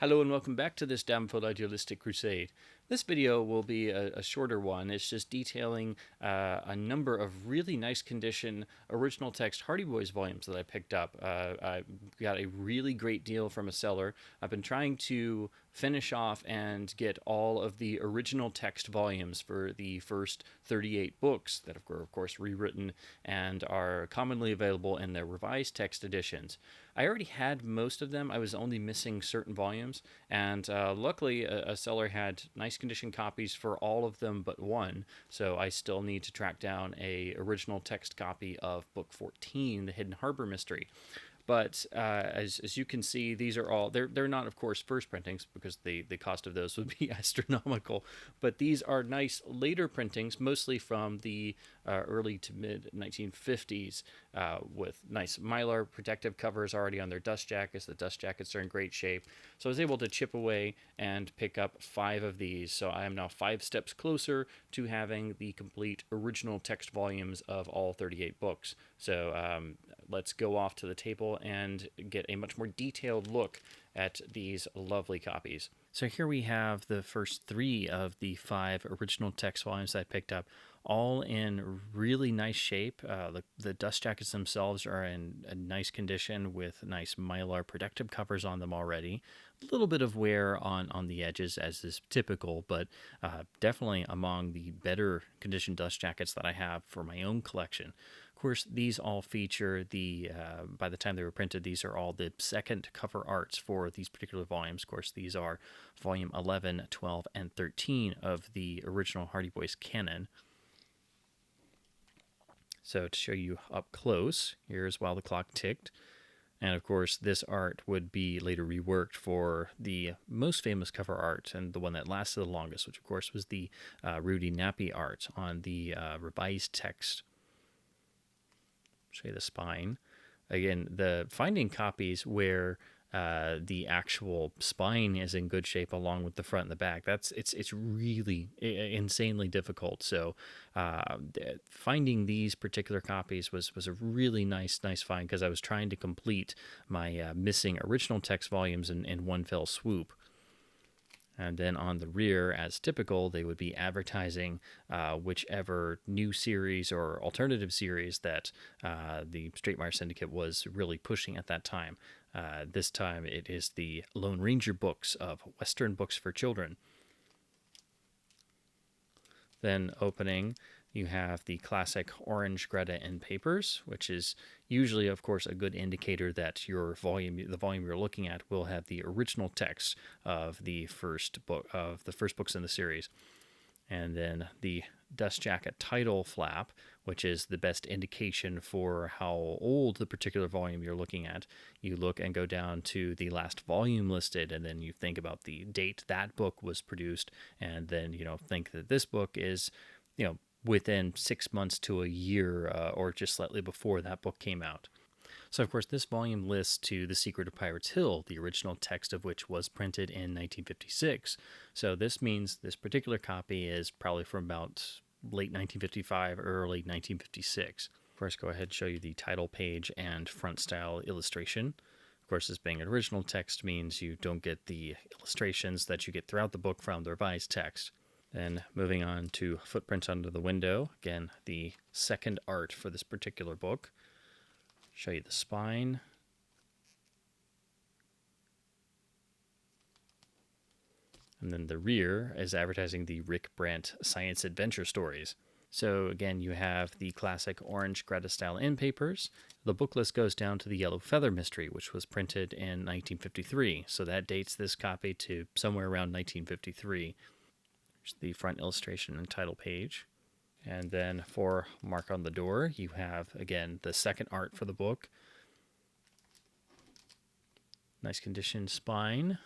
Hello and welcome back to this damnful idealistic crusade. This video will be a shorter one. It's just detailing a number of really nice condition original text Hardy Boys volumes that I picked up. I got a really great deal from a seller. I've been trying to finish off and get all of the original text volumes for the first 38 books that are of course rewritten and are commonly available in their revised text editions. I already had most of them. I was only missing certain volumes, and luckily a seller had nice condition copies for all of them but one. So I still need to track down a original text copy of book 14, The Hidden Harbor Mystery. But as you can see, these are all they're not, of course, first printings because the cost of those would be astronomical. But these are nice later printings, mostly from the early to mid 1950s, with nice mylar protective covers already on their dust jackets. The dust jackets are in great shape, so I was able to chip away and pick up 5 of these. So I am now 5 steps closer to having the complete original text volumes of all 38 books. So let's go off to the table and get a much more detailed look at these lovely copies. So here we have the first 3 of the 5 original text volumes I picked up, all in really nice shape. The dust jackets themselves are in a nice condition with nice mylar protective covers on them already. A little bit of wear on the edges, as is typical, but definitely among the better conditioned dust jackets that I have for my own collection. Of course, these all feature by the time they were printed, these are all the second cover arts for these particular volumes. Of course, these are volume 11, 12, and 13 of the original Hardy Boys canon. So to show you up close, here's While the Clock Ticked. And of course, this art would be later reworked for the most famous cover art and the one that lasted the longest, which of course was the Rudy Nappy art on the revised text. Show you the spine. Again, the finding copies where the actual spine is in good shape along with the front and the back, it's really insanely difficult. So finding these particular copies was a really nice find, because I was trying to complete my missing original text volumes in one fell swoop. And then on the rear, as typical, they would be advertising whichever new series or alternative series that the Straightmire Syndicate was really pushing at that time. This time it is the Lone Ranger books of Western Books for Children. Then opening, you have the classic orange Greta in papers, which is usually, of course, a good indicator that the volume you're looking at, will have the original text of the first books in the series. And then the dust jacket title flap, which is the best indication for how old the particular volume you're looking at. You look and go down to the last volume listed, and then you think about the date that book was produced, and then think that this book is within 6 months to a year, or just slightly before that book came out. So, of course, this volume lists to The Secret of Pirates Hill, the original text of which was printed in 1956. So this means this particular copy is probably from about late 1955, early 1956. Of course, go ahead and show you the title page and front style illustration. Of course, this being an original text means you don't get the illustrations that you get throughout the book from the revised text. Then moving on to Footprints Under the Window, again, the second art for this particular book. Show you the spine. And then the rear is advertising the Rick Brandt science adventure stories. So again, you have the classic orange Greta style in papers. The book list goes down to the Yellow Feather Mystery, which was printed in 1953. So that dates this copy to somewhere around 1953. The front illustration and title page. And then for Mark on the Door, you have, again, the second art for the book. Nice condition spine.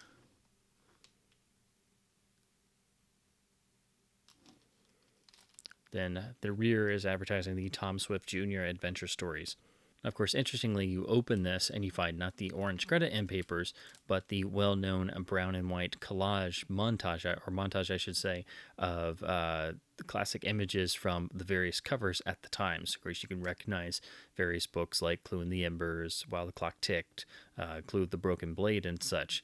Then the rear is advertising the Tom Swift Jr. adventure stories. Of course, interestingly, you open this and you find not the orange credit end papers, but the well-known brown and white collage montage, I should say, of the classic images from the various covers at the time. So, of course, you can recognize various books like Clue in the Embers, While the Clock Ticked, Clue of the Broken Blade, and such.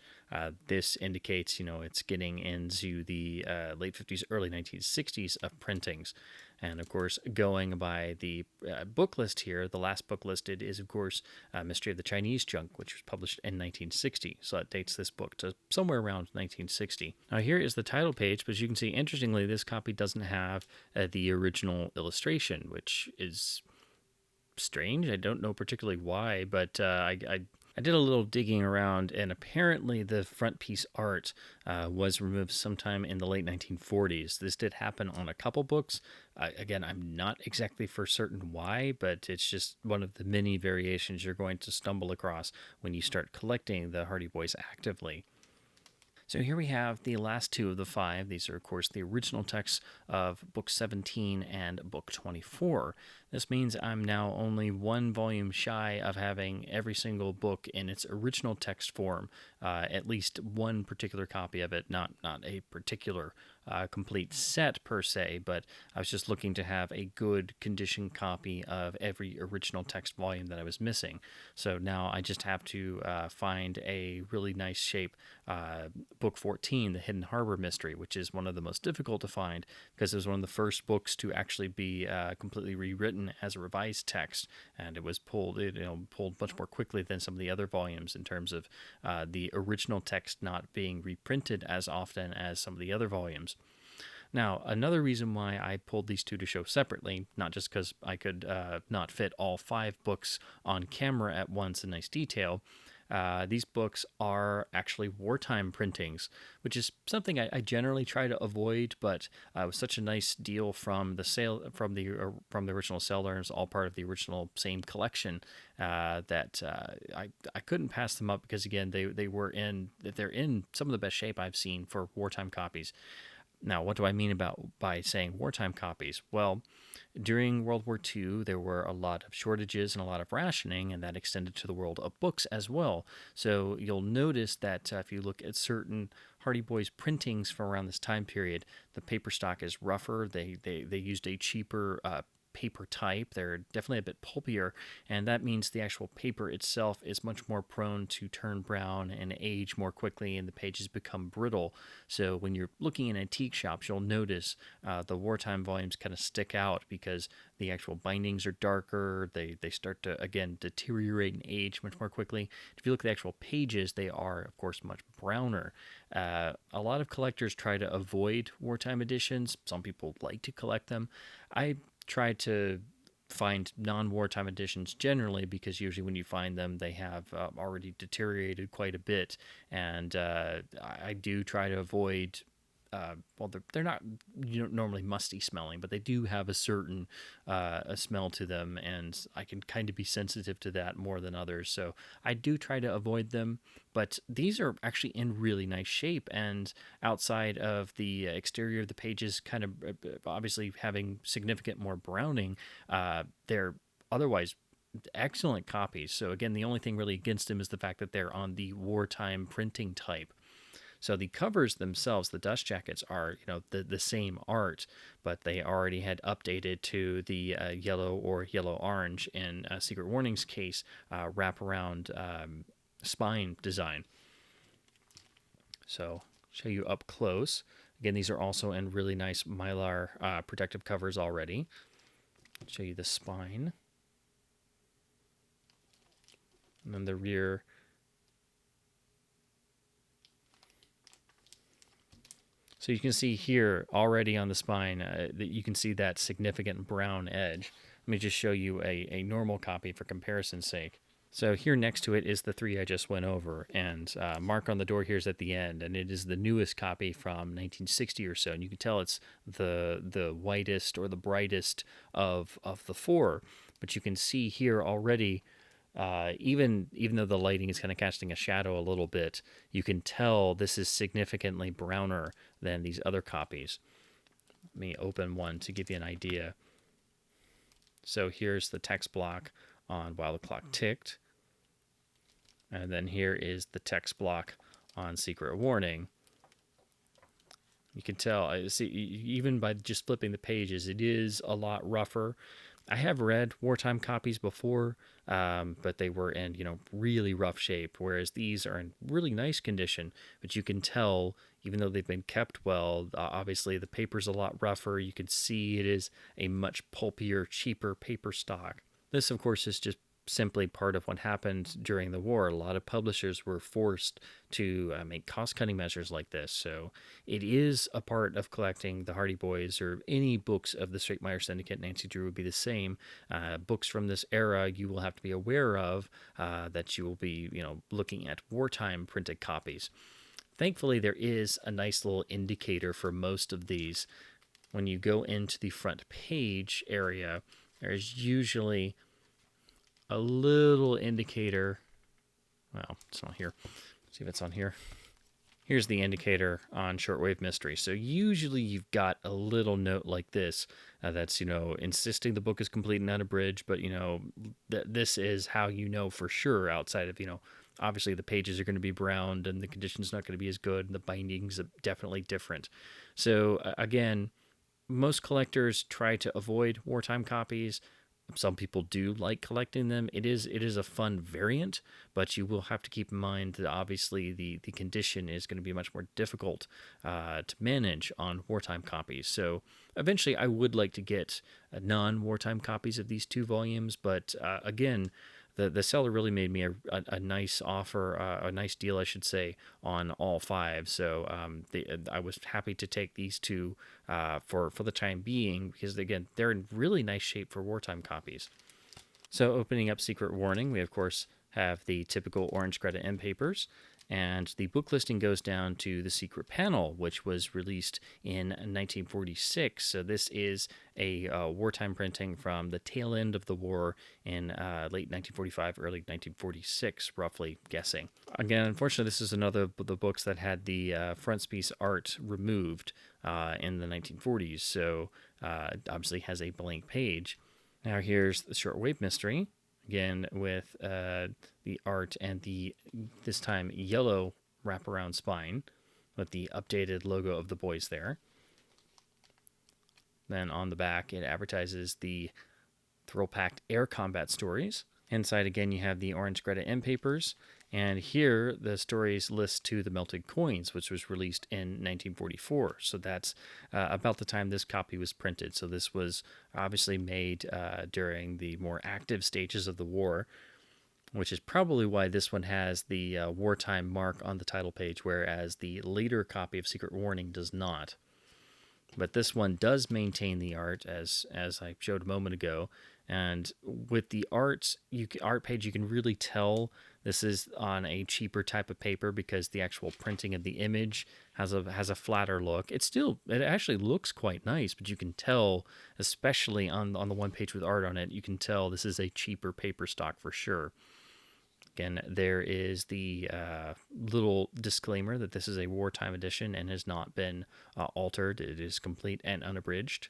This indicates, it's getting into the late 50s, early 1960s of printings. And of course, going by the book list here, the last book listed is, of course, Mystery of the Chinese Junk, which was published in 1960. So that dates this book to somewhere around 1960. Now, here is the title page, but as you can see, interestingly, this copy doesn't have the original illustration, which is strange. I don't know particularly why, but I did a little digging around, and apparently the front piece art was removed sometime in the late 1940s. This did happen on a couple books. Again, I'm not exactly for certain why, but it's just one of the many variations you're going to stumble across when you start collecting the Hardy Boys actively. So here we have the last two of the five. These are, of course, the original texts of Book 17 and Book 24. This means I'm now only one volume shy of having every single book in its original text form, at least one particular copy of it, not a particular complete set per se, but I was just looking to have a good condition copy of every original text volume that I was missing. So now I just have to find a really nice shape Book 14, The Hidden Harbor Mystery, which is one of the most difficult to find because it was one of the first books to actually be completely rewritten as a revised text, and it was pulled much more quickly than some of the other volumes in terms of the original text not being reprinted as often as some of the other volumes. Now, another reason why I pulled these two to show separately, not just because I could not fit all five books on camera at once in nice detail, these books are actually wartime printings, which is something I generally try to avoid. But it was such a nice deal from the sale from the original sellers, all part of the original same collection, that I couldn't pass them up because again they're in some of the best shape I've seen for wartime copies. Now, what do I mean by saying wartime copies? Well, during World War II, there were a lot of shortages and a lot of rationing, and that extended to the world of books as well. So you'll notice that if you look at certain Hardy Boys printings from around this time period, the paper stock is rougher. They used a cheaper paper type. They're definitely a bit pulpier, and that means the actual paper itself is much more prone to turn brown and age more quickly, and the pages become brittle. So when you're looking in antique shops, you'll notice the wartime volumes kind of stick out because the actual bindings are darker. They start to, again, deteriorate and age much more quickly. If you look at the actual pages, they are, of course, much browner. A lot of collectors try to avoid wartime editions. Some people like to collect them. I try to find non-wartime editions generally because usually when you find them they have already deteriorated quite a bit, and I do try to avoid they're not normally musty smelling, but they do have a certain a smell to them, and I can kind of be sensitive to that more than others. So I do try to avoid them, but these are actually in really nice shape, and outside of the exterior of the pages kind of obviously having significant more browning, they're otherwise excellent copies. So again, the only thing really against them is the fact that they're on the wartime printing type. So the covers themselves, the dust jackets, are the same art, but they already had updated to the yellow or yellow-orange in Secret Warning's case wraparound spine design. So show you up close. Again, these are also in really nice Mylar protective covers already. Show you the spine. And then the rear. So you can see here already on the spine that you can see that significant brown edge. Let me just show you a normal copy for comparison's sake. So here next to it is the three I just went over, and mark on the door here is at the end, and it is the newest copy from 1960 or so, and you can tell it's the whitest or the brightest of the four. But you can see here already, even though the lighting is kind of casting a shadow a little bit, you can tell this is significantly browner than these other copies. Let me open one to give you an idea. So here's the text block on While the Clock Ticked. And then here is the text block on Secret Warning. You can tell, I see, even by just flipping the pages, it is a lot rougher. I have read wartime copies before, but they were in, really rough shape, whereas these are in really nice condition. But you can tell, even though they've been kept well, obviously the paper's a lot rougher. You can see it is a much pulpier, cheaper paper stock. This, of course, is just simply part of what happened during the war. A lot of publishers were forced to make cost-cutting measures like this. So it is a part of collecting the Hardy Boys, or any books of the Straight Meyer Syndicate. Nancy Drew would be the same. Books from this era you will have to be aware of, that you will be, looking at wartime printed copies. Thankfully, there is a nice little indicator for most of these. When you go into the front page area, there's usually a little indicator. Well, it's not here. Let's see if it's on here. Here's the indicator on Shortwave Mystery. So usually you've got a little note like this that's, insisting the book is complete and unabridged, but, this is how you know for sure, outside of, obviously the pages are going to be browned and the condition's not going to be as good and the bindings are definitely different. So, again, most collectors try to avoid wartime copies. Some people do like collecting them. It is a fun variant, but you will have to keep in mind that obviously the condition is going to be much more difficult to manage on wartime copies. So eventually I would like to get non-wartime copies of these 2 volumes, but again, the seller really made me a nice offer, a nice deal, I should say, on all 5. So I was happy to take these 2 for the time being, because, again, they're in really nice shape for wartime copies. So opening up Secret Warning, we, of course, have the typical orange Greta M papers. And the book listing goes down to The Secret Panel, which was released in 1946. So this is a wartime printing from the tail end of the war in late 1945, early 1946, roughly guessing. Again, unfortunately, this is another of the books that had the frontispiece art removed in the 1940s. So obviously has a blank page. Now here's The Shortwave Mystery. Again, with the art and the, this time, yellow wraparound spine with the updated logo of the boys there. Then on the back, it advertises the thrill-packed air combat stories. Inside, again, you have the orange Greta M papers. And here, the stories list to The Melted Coins, which was released in 1944. So that's about the time this copy was printed. So this was obviously made during the more active stages of the war, which is probably why this one has the wartime mark on the title page, whereas the later copy of Secret Warning does not. But this one does maintain the art, as I showed a moment ago. And with the art page, you can really tell this is on a cheaper type of paper, because the actual printing of the image has a flatter look. It actually looks quite nice, but you can tell, especially on the one page with art on it, you can tell this is a cheaper paper stock for sure. Again, there is the little disclaimer that this is a wartime edition and has not been altered. It is complete and unabridged.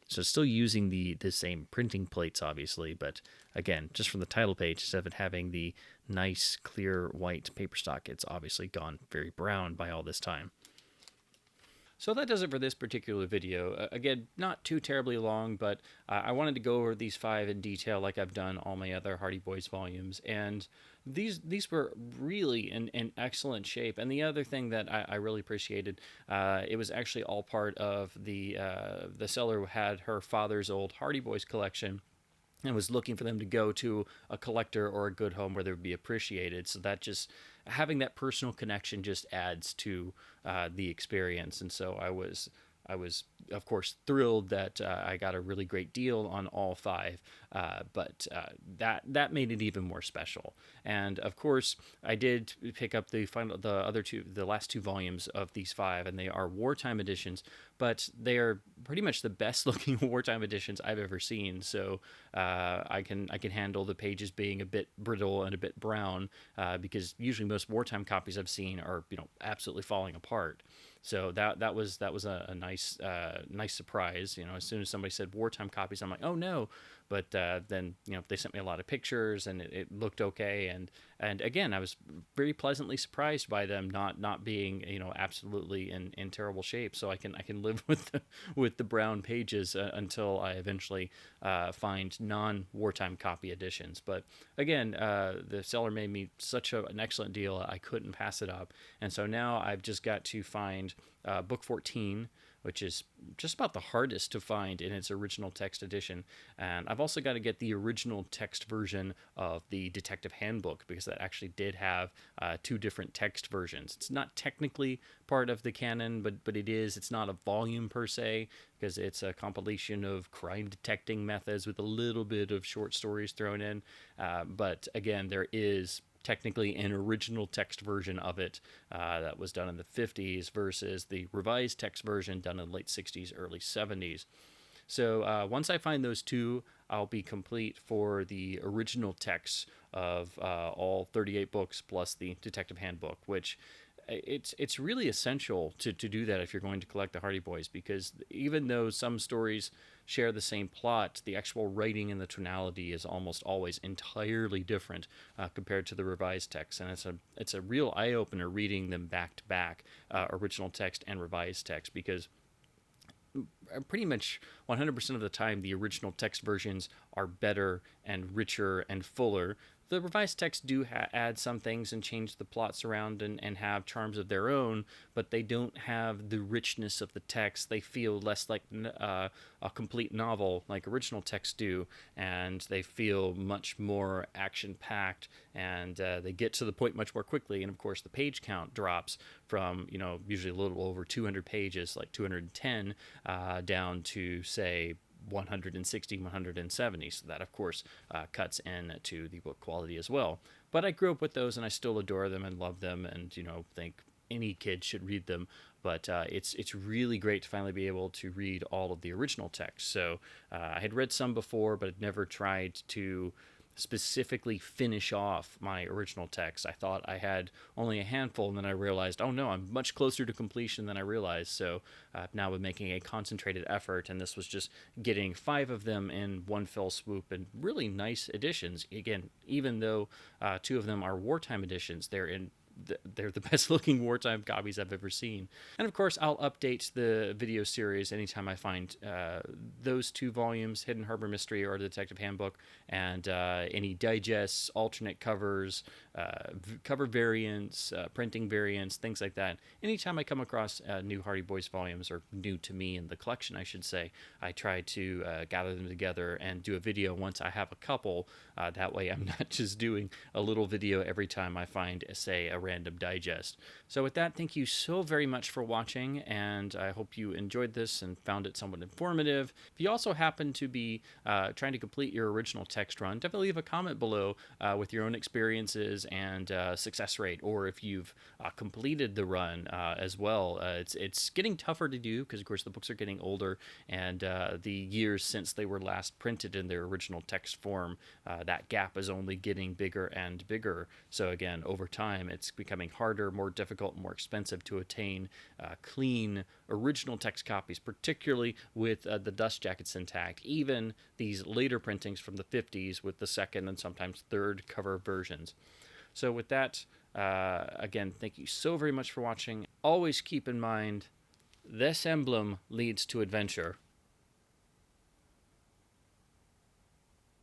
So still using the same printing plates, obviously, but again, just from the title page, instead of it having the nice, clear, white paper stock, it's obviously gone very brown by all this time. So that does it for this particular video. Again, not too terribly long, but I wanted to go over these 5 in detail like I've done all my other Hardy Boys volumes. And these were really in excellent shape. And the other thing that I really appreciated, it was actually all part of the seller who had her father's old Hardy Boys collection and was looking for them to go to a collector or a good home where they would be appreciated. So that just, having that personal connection just adds to the experience. And so I was, of course, thrilled that I got a really great deal on all 5, but that made it even more special. And of course, I did pick up the last 2 volumes of these 5, and they are wartime editions, but they are pretty much the best looking wartime editions I've ever seen. So I can handle the pages being a bit brittle and a bit brown, because usually most wartime copies I've seen are absolutely falling apart. So that was a nice surprise. As soon as somebody said wartime copies, I'm like, oh no. But then they sent me a lot of pictures, and it looked okay. And again, I was very pleasantly surprised by them not being absolutely in terrible shape. So I can live with the brown pages until I eventually find non wartime copy editions. But again, the seller made me such an excellent deal, I couldn't pass it up. And so now I've just got to find book 14, which is just about the hardest to find in its original text edition. And I've also got to get the original text version of the Detective Handbook, because that actually did have two different text versions. It's not technically part of the canon, but it is. It's not a volume per se, because it's a compilation of crime detecting methods with a little bit of short stories thrown in. But again, there is technically an original text version of it that was done in the 50s versus the revised text version done in the late 60s, early 70s. So once I find those two, I'll be complete for the original text of all 38 books plus the Detective Handbook, which it's really essential to do that if you're going to collect the Hardy Boys, because even though some stories share the same plot, the actual writing and the tonality is almost always entirely different compared to the revised text, and it's a real eye opener reading them back to back, original text and revised text, because pretty much 100% of the time the original text versions are better and richer and fuller. The revised texts do add some things and change the plots around and have charms of their own, but they don't have the richness of the text. They feel less like a complete novel like original texts do, and they feel much more action-packed, and they get to the point much more quickly. And of course, the page count drops from usually a little over 200 pages, like 210, down to say 160, 170. So that, of course, cuts into the book quality as well. But I grew up with those, and I still adore them and love them, and think any kid should read them. But it's really great to finally be able to read all of the original text. So I had read some before, but had never tried to specifically finish off my original text. I thought I had only a handful, and then I realized, oh no, I'm much closer to completion than I realized. So I've now been making a concentrated effort, and this was just getting 5 of them in one fell swoop, and really nice editions. Again, even though 2 of them are wartime editions, they're the best looking wartime copies I've ever seen. And of course, I'll update the video series anytime I find those 2 volumes, Hidden Harbor Mystery or the Detective Handbook, and any digests, alternate covers, cover variants, printing variants, things like that. Anytime I come across new Hardy Boys volumes, or new to me in the collection, I should say, I try to gather them together and do a video once I have a couple. That way I'm not just doing a little video every time I find, say, a random digest. So with that, thank you so very much for watching, and I hope you enjoyed this and found it somewhat informative. If you also happen to be trying to complete your original text run, definitely leave a comment below with your own experiences and success rate, or if you've completed the run as well. It's getting tougher to do because, of course, the books are getting older, and the years since they were last printed in their original text form, that gap is only getting bigger and bigger. So again, over time, it's becoming harder, more difficult, more expensive to attain clean original text copies, particularly with the dust jackets intact. Even these later printings from the 50s with the second and sometimes third cover versions. So with that, again, thank you so very much for watching. Always keep in mind, this emblem leads to adventure.